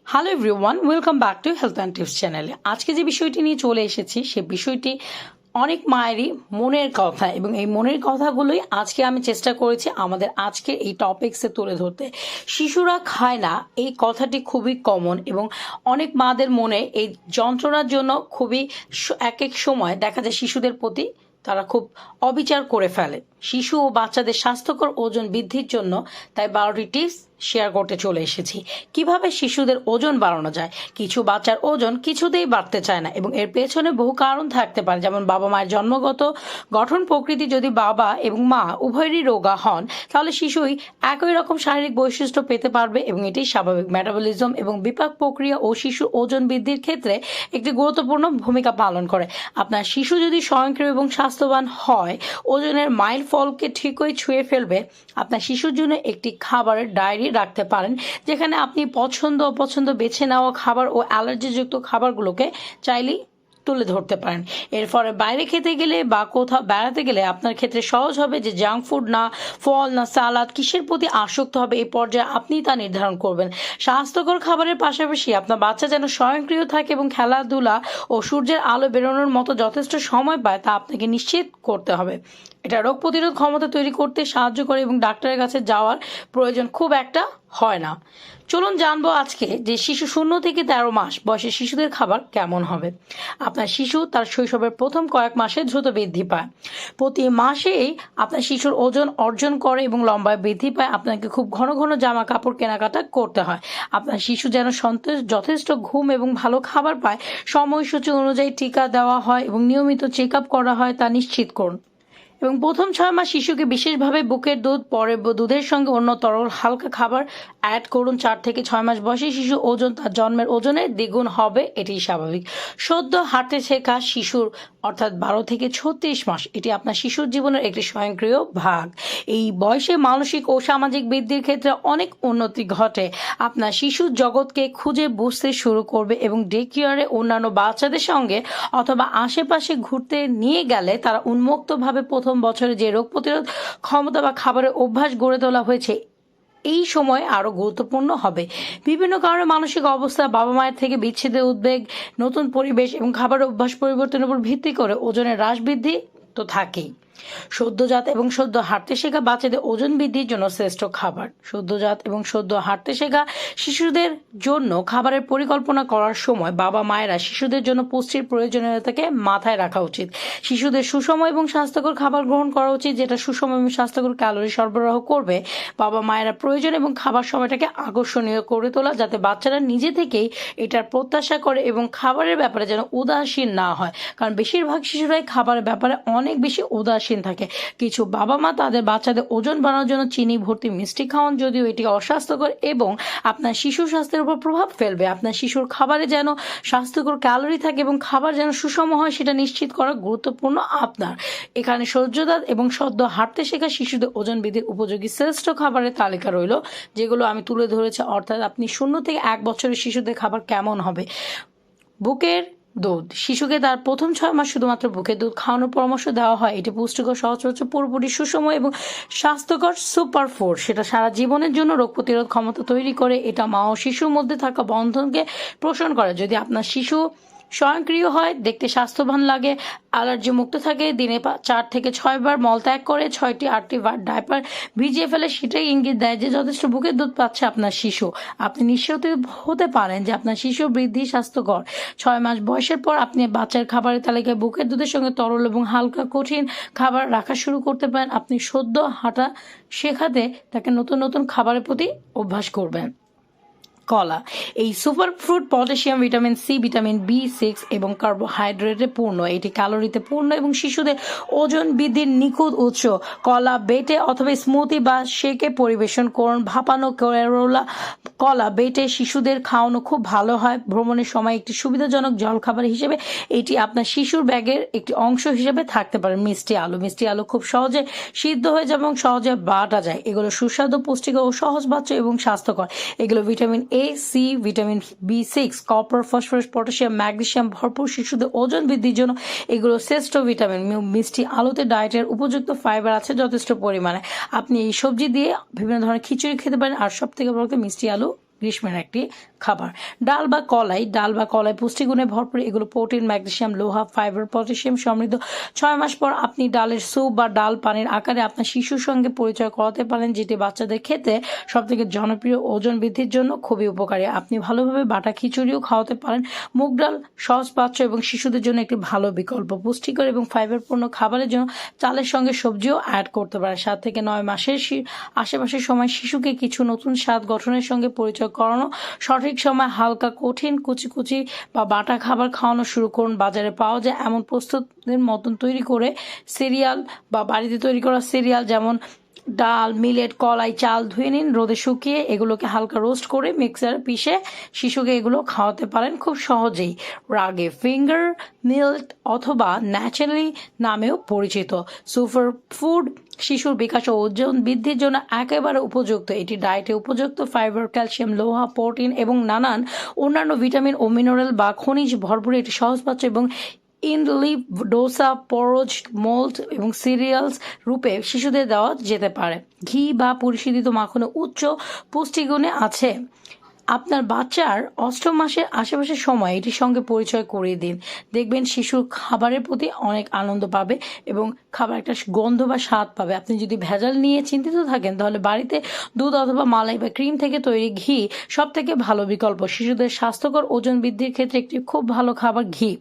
Hello everyone, welcome back to health and tips চ্যানেলে। আজকে যে বিষয়টি নিয়ে চলে এসেছি সে বিষয়টি অনেক মায়েরই মনের কথা, এবং এই মনের কথাগুলোই আজকে আমি চেষ্টা করেছি আমাদের আজকে এই টপিক্সে তুলে ধরতে। শিশুরা খায় না, এই কথাটি খুবই কমন, এবং অনেক মাদের মনে এই যন্ত্রণার জন্য খুবই এক এক সময় দেখা যায় শিশুদের প্রতি তারা খুব অবিচার করে ফেলে। শিশু ও বাচ্চাদের স্বাস্থ্যকর ওজন বৃদ্ধির জন্য তাই 12টি টিপস শেয়ার করতে চলে এসেছি। কিভাবে শিশুদের ওজন বাড়ানো যায়। কিছু বাচ্চার ওজন কিছুতেই বাড়তে চায় না, এবং এর পেছনে বহু কারণ থাকতে পারে, যেমন বাবা মায়ের জন্মগত গঠন প্রকৃতি। যদি বাবা এবং মা উভয়েরই রোগা হন তাহলে শিশুই একই রকম শারীরিক বৈশিষ্ট্য পেতে পারবে, এবং এটি স্বাভাবিক। মেটাবলিজম এবং বিপাক প্রক্রিয়া ও শিশুর ওজন বৃদ্ধির ক্ষেত্রে একটি গুরুত্বপূর্ণ ভূমিকা পালন করে। আপনার শিশু যদি স্বয়ংক্রিয় এবং স্বাস্থ্যবান হয়, ওজনের মাইল ফলকে ঠিকই ছুঁয়ে ফেলবে। আপনার শিশুর জন্য একটি খাবারের ডায়েরি রাখতে পারেন, যেখানে আপনি পছন্দ অপছন্দ বেছে নেওয়া খাবার ও অ্যালার্জিযুক্ত খাবারগুলোকে চাইলেই তুলে ধরতে পারেন। এর ফলে বাইরে খেতে গেলে বা কোথাও বেড়াতে গেলে আপনার ক্ষেত্রে সহজ হবে যে জাঙ্ক ফুড না ফল না সালাদ কিসের প্রতি আসক্ত হবে, এই পর্যায়ে আপনি তা নির্ধারণ করবেন। স্বাস্থ্যকর খাবারের পাশাপাশি আপনার বাচ্চা যেন স্বয়ংক্রিয় থাকে এবং খেলাধুলা ও সূর্যের আলো বেরোনোর মতো যথেষ্ট সময় পায় তা আপনাকে নিশ্চিত করতে হবে। এটা রোগ প্রতিরোধ ক্ষমতা তৈরি করতে সাহায্য করে এবং ডাক্তারের কাছে যাওয়ার প্রয়োজন খুব একটা হয় না। চলুন জানবো আজকে যে শিশু 0 থেকে 13 মাস বয়সের শিশুদের খাবার কেমন হবে। আপনার শিশু তার শৈশবের প্রথম কয়েক মাসে দ্রুত বৃদ্ধি পায়। প্রতি মাসেই আপনার শিশুর ওজন অর্জন করে এবং লম্বায় বৃদ্ধি পায়। আপনাকে খুব ঘন ঘন জামা কাপড় কেনাকাটা করতে হয়। আপনার শিশু যেন যথেষ্ট ঘুম এবং ভালো খাবার পায়, সময়সূচি অনুযায়ী টিকা দেওয়া হয় এবং নিয়মিত চেক আপ করা হয় তা নিশ্চিত করুন। এবং প্রথম 6 মাস শিশুকে বিশেষভাবে বুকের দুধ, পরে দুধের সঙ্গে অন্য তরল হালকা খাবার অ্যাড করুন। 4 থেকে 6 মাস বয়সী শিশু ওজন তার জন্মের ওজনের দ্বিগুণ হবে, এটি স্বাভাবিক। সদ্য হাঁটতে শেখা শিশুর অর্থাৎ 12 থেকে 36 মাস, এটি আপনার শিশুর জীবনের একটি স্বয়ংক্রিয় ভাগ। এই বয়সে মানসিক ও সামাজিক বৃদ্ধির ক্ষেত্রে অনেক উন্নতি ঘটে। আপনার শিশুর জগৎকে খুঁজে বুঝতে শুরু করবে এবং ডে কেয়ারে অন্যান্য বাচ্চাদের সঙ্গে অথবা আশেপাশে ঘুরতে নিয়ে গেলে তারা উন্মুক্তভাবে প্রথম বছরে যে রোগ প্রতিরোধ ক্ষমতা বা খাবারের অভ্যাস গড়ে তোলা হয়েছে এই সময় আরো গুরুত্বপূর্ণ হবে। বিভিন্ন কারণে মানসিক অবস্থা, বাবা মায়ের থেকে বিচ্ছেদের উদ্বেগ, নতুন পরিবেশ এবং খাবারের অভ্যাস পরিবর্তনের উপর ভিত্তি করে ওজনের হ্রাস বৃদ্ধি তো থাকেই। সদ্যজাত এবং সদ্য হাঁটতে শেখা বাচ্চাদের ওজন বৃদ্ধির জন্য শ্রেষ্ঠ খাবার। সদ্যজাত এবং সদ্য হাঁটতে শেখা শিশুদের জন্য খাবারের পরিকল্পনা করার সময় বাবা মায়েরা শিশুদের জন্য পুষ্টির প্রয়োজনীয়তাকে মাথায় রাখা উচিত। শিশুদের সুষম এবং স্বাস্থ্যকর খাবার গ্রহণ করা উচিত, যেটা সুষম এবং স্বাস্থ্যকর ক্যালোরি সরবরাহ করবে। বাবা মায়েরা প্রয়োজন এবং খাবার সময়টাকে আকর্ষণীয় করে তোলা, যাতে বাচ্চারা নিজে থেকেই এটার প্রত্যাশা করে এবং খাবারের ব্যাপারে যেন উদাসীন না হয়, কারণ বেশিরভাগ শিশুরাই খাবারের ব্যাপারে অনেক বেশি উদাসীন থাকে। কিছু বাবা মা তাদের বাচ্চাদের ওজন বাড়ানোর জন্য চিনি ভর্তি মিষ্টি খাওয়ান, যদিও এটি অস্বাস্থ্যকর এবং আপনার শিশুর স্বাস্থ্যের উপর প্রভাব ফেলবে। আপনার শিশুর খাবারে যেন স্বাস্থ্যকর ক্যালোরি থাকে এবং খাবার যেন সুষম হয় সেটা নিশ্চিত করা গুরুত্বপূর্ণ আপনার। এখানে সদ্যজাত এবং সদ্য হাঁটতে শেখা শিশুদের ওজন বৃদ্ধির উপযোগী শ্রেষ্ঠ খাবারের তালিকা রইল, যেগুলো আমি তুলে ধরেছি। অর্থাৎ আপনি 0 থেকে 1 বছরের শিশুদের খাবার কেমন হবে। বুকের দুধ। শিশুকে তার প্রথম 6 মাস শুধুমাত্র বুকের দুধ খাওয়ানোর পরামর্শ দেওয়া হয়। এটি পুষ্টিকর, সহজপাচ্য, পুরোপুরি সুষম এবং স্বাস্থ্যকর সুপার ফুড। সেটা সারা জীবনের জন্য রোগ প্রতিরোধ ক্ষমতা তৈরি করে। এটা মা ও শিশুর মধ্যে থাকা বন্ধনকে পোষণ করে। যদি আপনার শিশু স্বয়ংক্রিয় হয়, দেখতে স্বাস্থ্যবান লাগে, অ্যালার্জি মুক্ত থাকে, দিনে 4 থেকে 6 বার মলত্যাগ করে, 6টি-8টি ডাইপার ভিজিয়ে ফেলে, সেটাই ইঙ্গিত দেয় যে যথেষ্ট বুকের দুধ পাচ্ছে আপনার শিশু। আপনি নিশ্চিত হতে পারেন যে আপনার শিশুর বৃদ্ধি স্বাস্থ্যকর। 6 মাস বয়সের পর আপনি বাচ্চার খাবারের তালিকায় বুকের দুধের সঙ্গে তরল এবং হালকা কঠিন খাবার রাখা শুরু করতে পারেন। আপনি সদ্য হাঁটা শেখাতে তাকে নতুন নতুন খাবারের প্রতি অভ্যাস করবেন। কলা। এই super fruit potassium, vitamin C, vitamin B6 এবং কার্বোহাইড্রেটে পূর্ণ। এটি ক্যালোরিতে পূর্ণ এবং শিশুদের ওজন বৃদ্ধির নিখুঁত উৎস। কলা বেটে অথবা স্মুথি বা শেকে পরিবেশন করুন। ভাপানো কলা বেটে শিশুদের খাওয়ানো খুব ভালো হয়। ভ্রমণের সময় একটি সুবিধাজনক জলখাবার হিসেবে এটি আপনার শিশুর ব্যাগের একটি অংশ হিসেবে থাকতে পারে। মিষ্টি আলু খুব সহজে সিদ্ধ হয়ে যায় এবং সহজে বাটা যায়। এগুলো সুস্বাদু, পুষ্টিকর ও সহজপাচ্য এবং স্বাস্থ্যকর। এগুলো vitamin A, C, vitamin B6, copper, phosphorus, potassium, magnesium ভরপুর। শিশুদের ওজন বৃদ্ধির জন্য এগুলো শ্রেষ্ঠ ভিটামিন। মিষ্টি আলুতে ডায়েটের উপযুক্ত ফাইবার আছে যথেষ্ট পরিমাণে। আপনি এই সবজি দিয়ে বিভিন্ন ধরনের খিচুড়ি খেতে পারেন, আর সব থেকে বড় কথা মিষ্টি আলু গ্রীষ্মের একটি খাবার। ডাল বা কলাই পুষ্টিগুণে ভরপুর। এগুলো প্রোটিন, ম্যাগনেসিয়াম, লোহা, ফাইবার, পটাশিয়াম সমৃদ্ধ। 6 মাস পর আপনি ডালের স্যুপ বা ডাল পানির আকারে আপনার শিশুর সঙ্গে পরিচয় করাতে পারেন, যেটি বাচ্চাদের খেতে সবথেকে জনপ্রিয়, ওজন বৃদ্ধির জন্য খুবই উপকারী। আপনি ভালোভাবে বাটা খিচুড়িও খাওয়াতে পারেন। মুগ ডাল সহজপাচ্য এবং শিশুদের জন্য একটি ভালো বিকল্প। পুষ্টিকর এবং ফাইবারপূর্ণ খাবারের জন্য চালের সঙ্গে সবজিও অ্যাড করতে পারেন। 7 থেকে 9 মাসের আশেপাশের সময় শিশুকে কিছু নতুন স্বাদ গঠনের সঙ্গে পরিচয় করানো। সঠিক সময় হালকা কঠিন কুচি বা বাটা খাবার খাওয়ানো শুরু করুন। বাজারে পাওয়া যায় এমন প্রস্তুতের মতন তৈরি করে সিরিয়াল বা বাড়িতে তৈরি করা সিরিয়াল যেমন ডাল, মিলেট, কলাই, চাল ধুয়ে নিন, রোদে শুকিয়ে এগুলোকে হালকা রোস্ট করে মিক্সারে পিষে শিশুকে এগুলো খাওয়াতে পারেন খুব সহজেই। রাগে ফিঙ্গার মিল্ক অথবা ন্যাচারালি নামেও পরিচিত সুপার ফুড শিশুর বিকাশ ও ওজন বৃদ্ধির জন্য একেবারে উপযুক্ত। এটি ডায়েটে উপযুক্ত। ফাইবার, ক্যালসিয়াম, লোহা, প্রোটিন এবং নানান অন্যান্য ভিটামিন ও মিনারেল বা খনিজ ভরপুর। এটি সহজপাচ্য এবং ইডলি, ডোসা, পরোজ, মোল্ড এবং সিরিয়ালস রূপে শিশুদের দেওয়া যেতে পারে। ঘি বা পরিশোধিত মাখনে উচ্চ পুষ্টিগুণে আছে। আপনার বাচ্চার 8ম মাসের আশেপাশের সময় এটির সঙ্গে পরিচয় করিয়ে দিন। দেখবেন শিশুর খাবারের প্রতি অনেক আনন্দ পাবে এবং খাবার একটা গন্ধ বা স্বাদ পাবে। আপনি যদি ভেজাল নিয়ে চিন্তিত থাকেন তাহলে বাড়িতে দুধ অথবা মালাই বা ক্রিম থেকে তৈরি ঘি সব থেকে ভালো বিকল্প। শিশুদের স্বাস্থ্যকর ওজন বৃদ্ধির ক্ষেত্রে একটি খুব ভালো খাবার ঘি।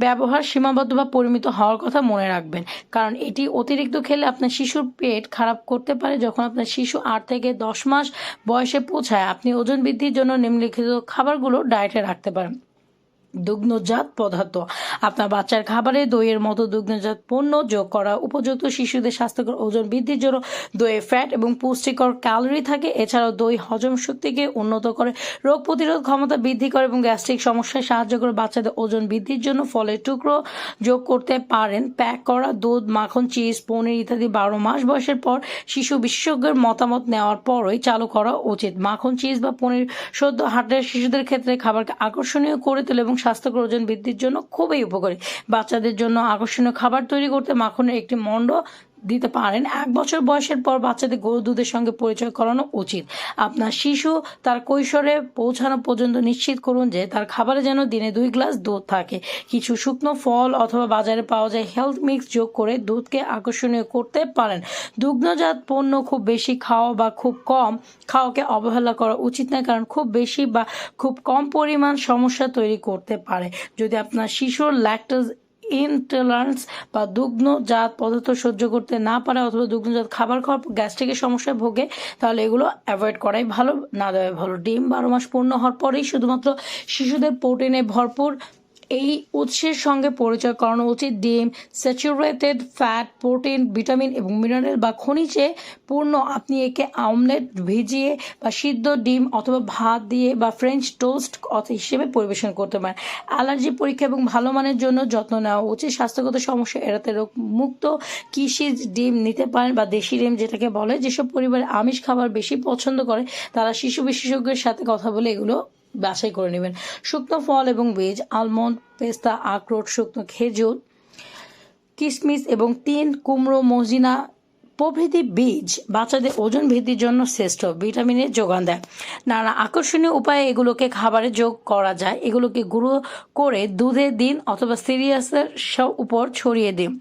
ব্যবহার সীমাবদ্ধ বা পরিমিত হওয়ার কথা মনে রাখবেন, কারণ এটি অতিরিক্ত খেলে আপনার শিশুর পেট খারাপ করতে পারে। যখন আপনার শিশু 8 থেকে 10 মাস বয়সে পৌঁছায় আপনি ওজন বৃদ্ধির জন্য নিম্নলিখিত খাবারগুলো ডায়েটে রাখতে পারেন। দুগ্ধজাত পদার্থ। আপনার বাচ্চার খাবারে দইয়ের মতো দুগ্ধজাত পণ্য যোগ করা উপযুক্ত। শিশুদের স্বাস্থ্যকর ওজন বৃদ্ধির জন্য দইয়ে ফ্যাট এবং পুষ্টিকর ক্যালোরি থাকে। এছাড়াও দই হজম শক্তিকে উন্নত করে, রোগ প্রতিরোধ ক্ষমতা বৃদ্ধি করে এবং গ্যাস্ট্রিক সমস্যায় সাহায্য করে। বাচ্চাদের ওজন বৃদ্ধির জন্য ফলের টুকরো যোগ করতে পারেন। প্যাক করা দুধ, মাখন, চিজ, পনির ইত্যাদি 12 মাস বয়সের পর শিশু বিশেষজ্ঞের মতামত নেওয়ার পরই চালু করা উচিত। মাখন, চিজ বা পনির সদ্য হাটের শিশুদের ক্ষেত্রে খাবারকে আকর্ষণীয় করে তোলে এবং স্বাস্থ্যকর ওজন বৃদ্ধির জন্য খুবই উপকারী। বাচ্চাদের জন্য আকর্ষণীয় খাবার তৈরি করতে মাখনের একটি মণ্ড দিতে পারেন। 1 বছর বয়সের পর বাচ্চাদের গরুর দুধের সঙ্গে পরিচয় করানো উচিত। আপনার শিশু তার কৈশোরে পৌঁছানো পর্যন্ত নিশ্চিত করুন যে তার খাবারে যেন দিনে 2 গ্লাস দুধ থাকে। কিছু শুকনো ফল অথবা বাজারে পাওয়া যায় হেলথ মিক্স যোগ করে দুধকে আকর্ষণীয় করতে পারেন। দুগ্ধজাত পণ্য খুব বেশি খাওয়া বা খুব কম খাওয়াকে অবহেলা করা উচিত না, কারণ খুব বেশি বা খুব কম পরিমাণ সমস্যা তৈরি করতে পারে। যদি আপনার শিশুর ল্যাকটোজ ইনটলারেন্স বা দুগ্ধজাত পদার্থ সহ্য করতে না পারে অথবা দুগ্ধজাত খাবার খাওয়ার গ্যাস্ট্রিকের সমস্যায় ভোগে, তাহলে এগুলো অ্যাভয়েড করাই ভালো, না দেওয়াই ভালো। ডিম 12 মাস পূর্ণ হওয়ার পরেই শুধুমাত্র শিশুদের প্রোটিনে ভরপুর এই উৎসের সঙ্গে পরিচয় করানো উচিত। ডিম স্যাচুরেটেড ফ্যাট, প্রোটিন, ভিটামিন এবং মিনারেল বা খনিজে পূর্ণ। আপনি একে অমলেট, ভিজিয়ে বা সিদ্ধ ডিম অথবা ভাত দিয়ে বা ফ্রেঞ্চ টোস্ট হিসেবে পরিবেশন করতে পারেন। অ্যালার্জি পরীক্ষা এবং ভালো মানের জন্য যত্ন নেওয়া উচিত। স্বাস্থ্যগত সমস্যা এড়াতে রোগমুক্ত কিশিজ ডিম নিতে পারেন বা দেশি ডিম যেটাকে বলে। যেসব পরিবারে আমিষ খাবার বেশি পছন্দ করে তারা শিশু বিশেষজ্ঞের সাথে কথা বলে এগুলো বাছাই করে নেবেন। শুকনো ফল এবং বীজ, আলমন্ড, পেস্তা, আখরোট, শুকনো খেজুর, কিশমিশ এবং তিল, কুমড়ো, মজিনা প্রভৃতি বীজ বাচ্চাদের ওজন বৃদ্ধির জন্য শ্রেষ্ঠ। ভিটামিনের যোগান দেয়। নানা আকর্ষণীয় উপায়ে এগুলোকে খাবারে যোগ করা যায়। এগুলোকে গুঁড়ো করে দুধে দিন অথবা সিরিয়াসের উপর ছড়িয়ে দিন,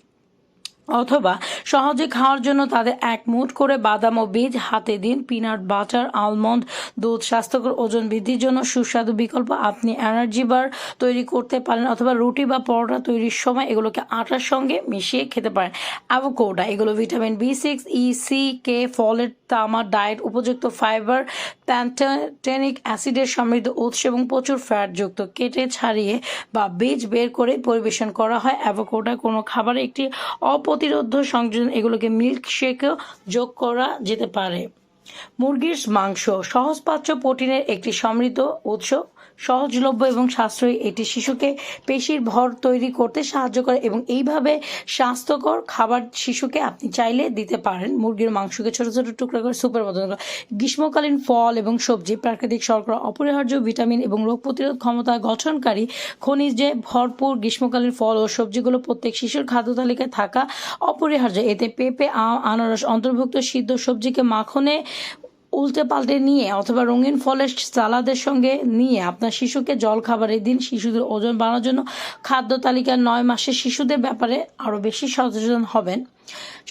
অথবা সহজে খাওয়ার জন্য তাদের 1 মুঠ করে বাদাম ও বীজ হাতে দিন। পিনাট বাটার, আলমন্ড, দুধ স্বাস্থ্যকর ওজন বৃদ্ধির জন্য সুস্বাদু বিকল্প। আপনি এনার্জি বার তৈরি করতে পারেন অথবা রুটি বা পরোটা তৈরির সময় এগুলোকে আটার সঙ্গে মিশিয়ে খেতে পারেন। অ্যাভোকাডো, এগুলো vitamin B6, E, C, K, folate, তামার ডায়েট উপযুক্ত। ফাইবার, প্যান্টোটেনিক অ্যাসিডের সমৃদ্ধ উৎস এবং প্রচুর ফ্যাট যুক্ত। কেটে ছাড়িয়ে বা বীজ বের করে পরিবেশন করা হয়। অ্যাভোকাডো কোনো খাবারে একটি প্রতিরোধ সংযোজন। এগুলোকে মিল্ক শেকেও যোগ করা যেতে পারে। মুরগির মাংস সহজপাচ্য প্রোটিনের একটি সমৃদ্ধ উৎস, সহজলভ্য এবং সাশ্রয়ী। এটি শিশুকে পেশির ভর তৈরি করতে সাহায্য করে এবং এইভাবে স্বাস্থ্যকর খাবার শিশুকে আপনি চাইলে দিতে পারেন। মুরগির মাংসকে ছোট ছোট টুকরা করে সুপের মতো। গ্রীষ্মকালীন ফল এবং সবজি, প্রাকৃতিক শর্করা, অপরিহার্য ভিটামিন এবং রোগ প্রতিরোধ ক্ষমতা গঠনকারী খনিজে ভরপুর গ্রীষ্মকালীন ফল ও সবজিগুলো প্রত্যেক শিশুর খাদ্য তালিকায় থাকা অপরিহার্য। এতে পেঁপে, আম, আনারস অন্তর্ভুক্ত। সিদ্ধ সবজিকে মাখনে উল্টে পাল্টে নিয়ে অথবা রঙিন ফলের সালাদের সঙ্গে নিয়ে আপনার শিশুকে জল খাবারে দিন। শিশুদের ওজন বাড়ানোর জন্য খাদ্য তালিকার 9 মাসের শিশুদের ব্যাপারে আরও বেশি সচেতন হবেন।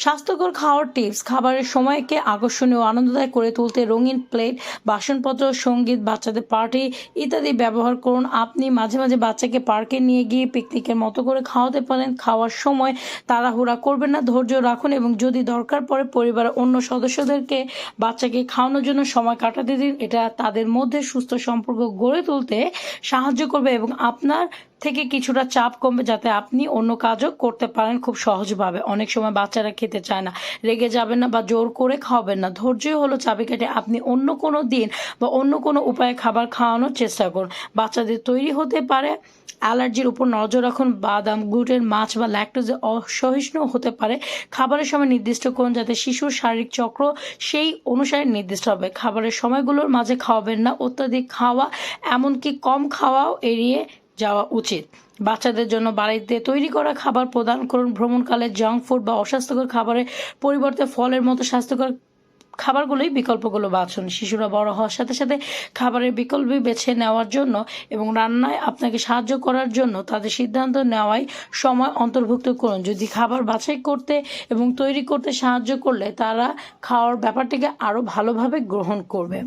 স্বাস্থ্যকর খাওয়ার টিপস: খাবারের সময়কে আকর্ষণীয় ও আনন্দদায়ক করে তুলতে রঙিন প্লেট, বাসনপত্র, সঙ্গীত, বাচ্চাদের পার্টি ইত্যাদি ব্যবহার করুন। আপনি মাঝে মাঝে বাচ্চাকে পার্কে নিয়ে গিয়ে পিকনিকের মতো করে খাওয়াতে পারেন। খাওয়ার সময় তাড়াহুড়া করবেন না, ধৈর্য রাখুন এবং যদি দরকার পড়ে পরিবারের অন্য সদস্যদেরকে বাচ্চাকে খাওয়ানোর জন্য সময় কাটাতে দিন। এটা তাদের মধ্যে সুস্থ সম্পর্ক গড়ে তুলতে সাহায্য করবে এবং আপনার থেকে কিছুটা চাপ কমবে, যাতে আপনি অন্য কাজও করতে পারেন খুব সহজভাবে। অনেক সময় বাচ্চারা খেতে চায় না, রেগে যাবেন না বা জোর করে খাওয়াবেন না। ধৈর্যই হলো চাবিকাঠি। আপনি অন্য কোনো দিন বা অন্য কোনো উপায়ে খাবার খাওয়ানোর চেষ্টা করুন। বাচ্চাদের তৈরি হতে পারে অ্যালার্জির উপর নজর রাখুন। বাদাম, গ্লুটেন, মাছ বা ল্যাকটোজে অসহিষ্ণু হতে পারে। খাবারের সময় নির্দিষ্ট করুন যাতে শিশুর শারীরিক চক্র সেই অনুসারে নির্দিষ্ট হবে। খাবারের সময়গুলোর মাঝে খাওয়াবেন না। অত্যাধিক খাওয়া, এমনকি কম খাওয়াও এড়িয়ে যাওয়া উচিত। বাচ্চাদের জন্য বাড়িতে তৈরি করা খাবার প্রদান করুন। ভ্রমণকালে জাঙ্ক ফুড বা অস্বাস্থ্যকর খাবারের পরিবর্তে ফলের মতো স্বাস্থ্যকর খাবারগুলোই বিকল্পগুলো বাছুন। শিশুরা বড় হওয়ার সাথে সাথে খাবারের বিকল্প বেছে নেওয়ার জন্য এবং রান্নায় আপনাকে সাহায্য করার জন্য তাদের সিদ্ধান্ত নেওয়ায় সময় অন্তর্ভুক্ত করুন। যদি খাবার বাছাই করতে এবং তৈরি করতে সাহায্য করলে তারা খাওয়ার ব্যাপারটিকে আরও ভালোভাবে গ্রহণ করবে।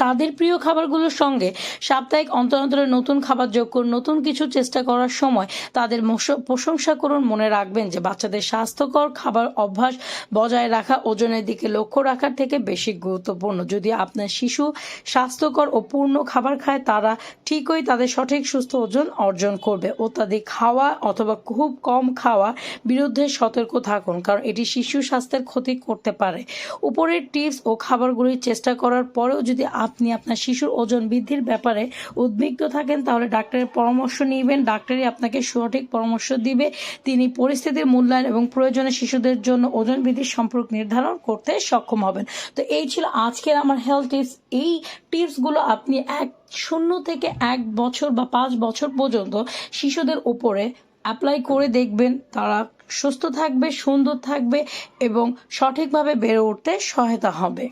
তাদের প্রিয় খাবারগুলোর সঙ্গে সাপ্তাহিক অন্তরে নতুন খাবার যোগ করুন। নতুন কিছু চেষ্টা করার সময় তাদের প্রশংসা করুন। মনে রাখবেন যে বাচ্চাদের স্বাস্থ্যকর খাবার অভ্যাস বজায় রাখা ওজনের দিকে লক্ষ্য রাখার থেকে বেশি গুরুত্বপূর্ণ। যদি আপনার শিশু স্বাস্থ্যকর ও পূর্ণ খাবার খায়, তারা ঠিকই তাদের সঠিক সুস্থ ওজন অর্জন করবে। অত্যাধিক খাওয়া অথবা খুব কম খাওয়া বিরুদ্ধে সতর্ক থাকুন, কারণ এটি শিশু স্বাস্থ্যের ক্ষতি করতে পারে। উপরের টিপস ও খাবারগুলি চেষ্টা করার পরেও যদি আপনি আপনার শিশুর ওজন বৃদ্ধির ব্যাপারে উদ্বিগ্ন থাকেন, তাহলে ডাক্তারের পরামর্শ নেবেন। ডাক্তারই আপনাকে সঠিক পরামর্শ দিবে। তিনি পরিস্থিতির মূল্যায়ন এবং প্রয়োজনে শিশুদের জন্য ওজন বৃদ্ধির সম্পর্ক নির্ধারণ করতে সক্ষম হবেন। তো এই ছিল আজকের আমার হেলথ টিপস। এই টিপসগুলো আপনি 0 থেকে 1 বছর বা 5 বছর পর্যন্ত শিশুদের উপরে অ্যাপ্লাই করে দেখবেন। তারা সুস্থ থাকবে, সুন্দর থাকবে এবং সঠিকভাবে বেড়ে উঠতে সহায়তা হবে।